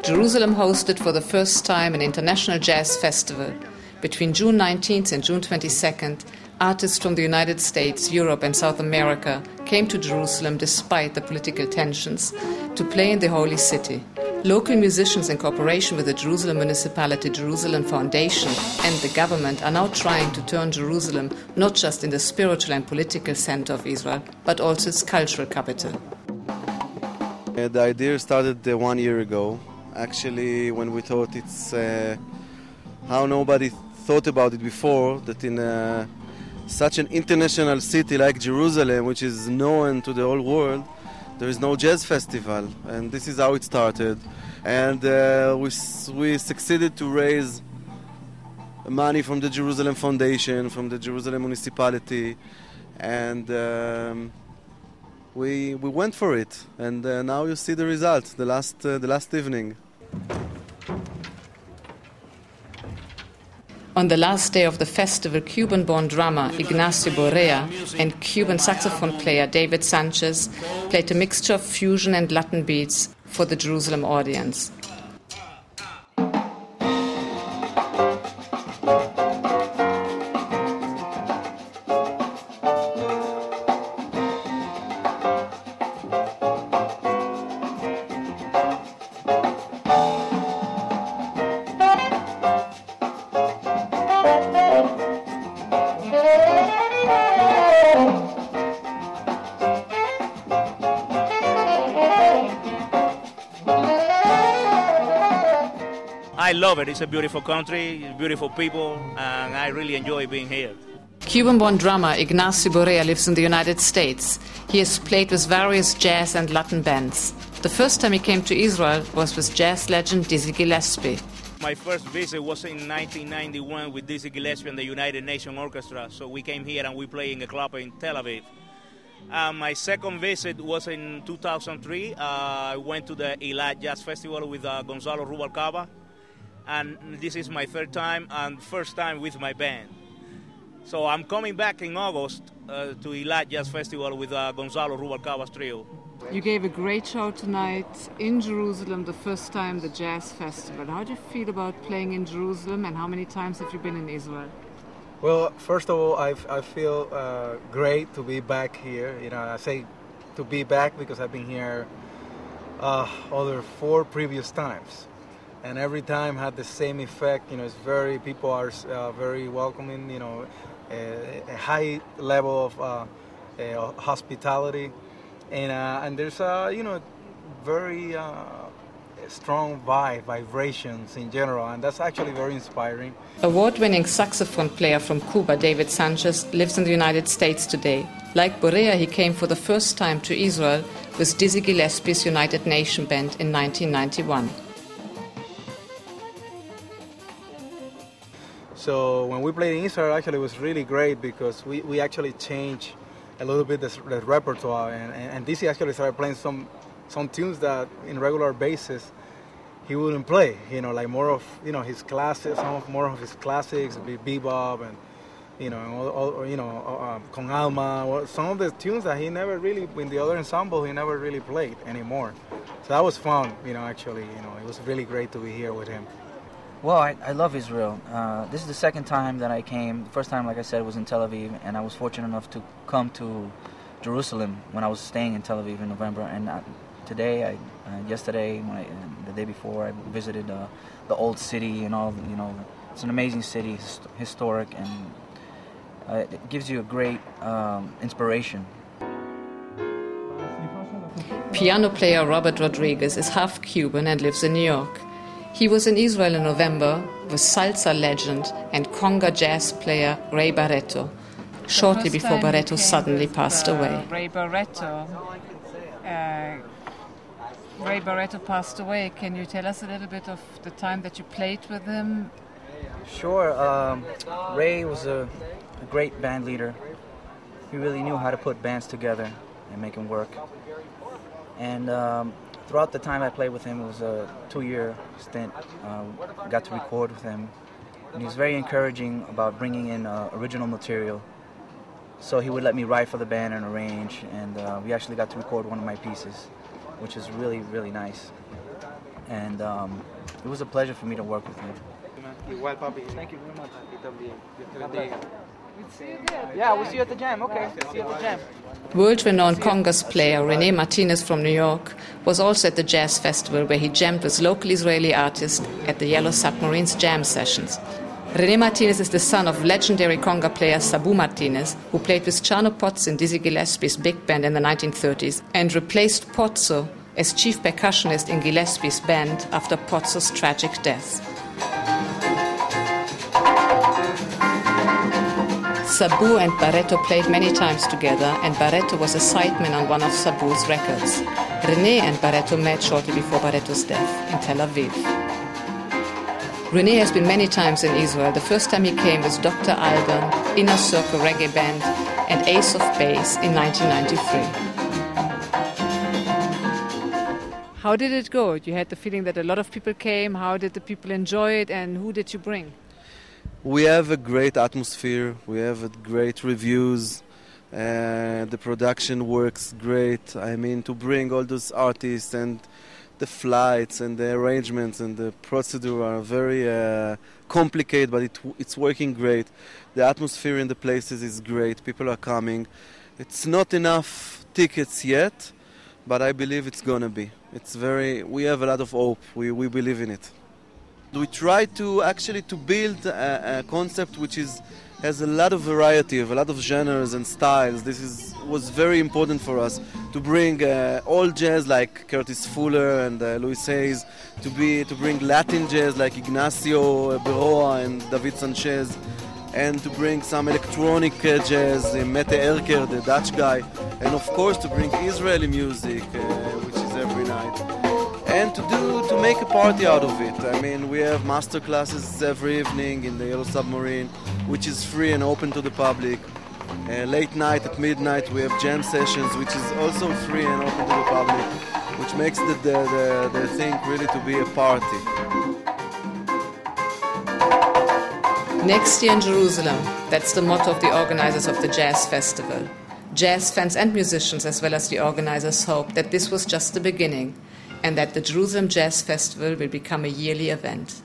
Jerusalem hosted for the first time an international jazz festival. Between June 19th and June 22nd, artists from the United States, Europe and South America came to Jerusalem despite the political tensions to play in the Holy City. Local musicians in cooperation with the Jerusalem Municipality, Jerusalem Foundation and the government are now trying to turn Jerusalem not just in the spiritual and political center of Israel, but also its cultural capital. The idea started 1 year ago, actually, when we thought it's how nobody thought about it before, that in such an international city like Jerusalem, which is known to the whole world, there is no jazz festival, and this is how it started. And we succeeded to raise money from the Jerusalem Foundation, from the Jerusalem Municipality, and we went for it. And now you see the result, the last evening. On the last day of the festival, Cuban-born drummer Ignacio Borrea and Cuban saxophone player David Sanchez played a mixture of fusion and Latin beats for the Jerusalem audience. I love it. It's a beautiful country, beautiful people, and I really enjoy being here. Cuban-born drummer Ignacio Borrea lives in the United States. He has played with various jazz and Latin bands. The first time he came to Israel was with jazz legend Dizzy Gillespie. My first visit was in 1991 with Dizzy Gillespie and the United Nations Orchestra. So we came here and we played in a club in Tel Aviv. My second visit was in 2003. I went to the Eilat Jazz Festival with Gonzalo Rubalcaba. And this is my third time and first time with my band. So I'm coming back in August to Eilat Jazz Festival with Gonzalo Rubalcaba's trio. You gave a great show tonight in Jerusalem, the first time the jazz festival. How do you feel about playing in Jerusalem, and how many times have you been in Israel? Well, first of all, I feel great to be back here. You know, I say to be back because I've been here other 4 previous times. And every time had the same effect. You know, people are very welcoming. You know, a high level of hospitality, and there's very strong vibrations in general, and that's actually very inspiring. Award-winning saxophone player from Cuba, David Sanchez, lives in the United States today. Like Borrea, he came for the first time to Israel with Dizzy Gillespie's United Nations Band in 1991. So when we played in Israel, actually it was really great because we actually changed a little bit the repertoire, and Dizzy actually started playing some tunes that in regular basis he wouldn't play. You know, like more of his classics, more of his classics, bebop, and Con Alma, or some of the tunes that he never really, in the other ensemble, he never really played anymore. So that was fun. Actually, it was really great to be here with him. Well, I love Israel. This is the second time that I came. The first time, like I said, was in Tel Aviv, and I was fortunate enough to come to Jerusalem when I was staying in Tel Aviv in November. And yesterday, the day before, I visited the old city and all. It's an amazing city, historic, and it gives you a great inspiration. Piano player Robert Rodriguez is half Cuban and lives in New York. He was in Israel in November with salsa legend and conga jazz player Ray Barretto, shortly before Barretto suddenly passed away. Ray Barretto passed away. Can you tell us a little bit of the time that you played with him? Sure. Ray was a great band leader. He really knew how to put bands together and make them work. And throughout the time I played with him, it was a 2-year stint. Got to record with him, and he was very encouraging about bringing in original material. So he would let me write for the band and arrange, and we actually got to record one of my pieces, which is really, really nice. and it was a pleasure for me to work with him. Igual, papi. Thank you very much. Yeah, we'll see you at the jam. Okay, see you at the jam. World-renowned congas player René Martinez from New York was also at the jazz festival where he jammed with local Israeli artists at the Yellow Submarines jam sessions. René Martinez is the son of legendary conga player Sabu Martinez, who played with Chano Pozzo in Dizzy Gillespie's big band in the 1930s and replaced Pozzo as chief percussionist in Gillespie's band after Pozzo's tragic death. Sabu and Barreto played many times together, and Barreto was a sideman on one of Sabu's records. René and Barreto met shortly before Barreto's death in Tel Aviv. René has been many times in Israel. The first time he came was Dr. Alban, Inner Circle Reggae Band, and Ace of Base in 1993. How did it go? You had the feeling that a lot of people came. How did the people enjoy it, and who did you bring? We have a great atmosphere, we have great reviews, the production works great. I mean, to bring all those artists and the flights and the arrangements and the procedure are very complicated, but it's working great. The atmosphere in the places is great, people are coming. It's not enough tickets yet, but I believe it's gonna be. We have a lot of hope, we believe in it. We try to build a concept which has a lot of variety, of a lot of genres and styles. Was very important for us to bring all jazz like Curtis Fuller and Louis Hayes, to bring Latin jazz like Ignacio Berroa and David Sanchez, and to bring some electronic jazz, Mette Erker, the Dutch guy, and of course to bring Israeli music, which is every night. And to make a party out of it. I mean, we have master classes every evening in the Yellow Submarine, which is free and open to the public. Late night at midnight we have jam sessions, which is also free and open to the public, which makes the thing really to be a party. Next year in Jerusalem, that's the motto of the organizers of the Jazz Festival. Jazz fans and musicians, as well as the organizers, hope that this was just the beginning, and that the Jerusalem Jazz Festival will become a yearly event.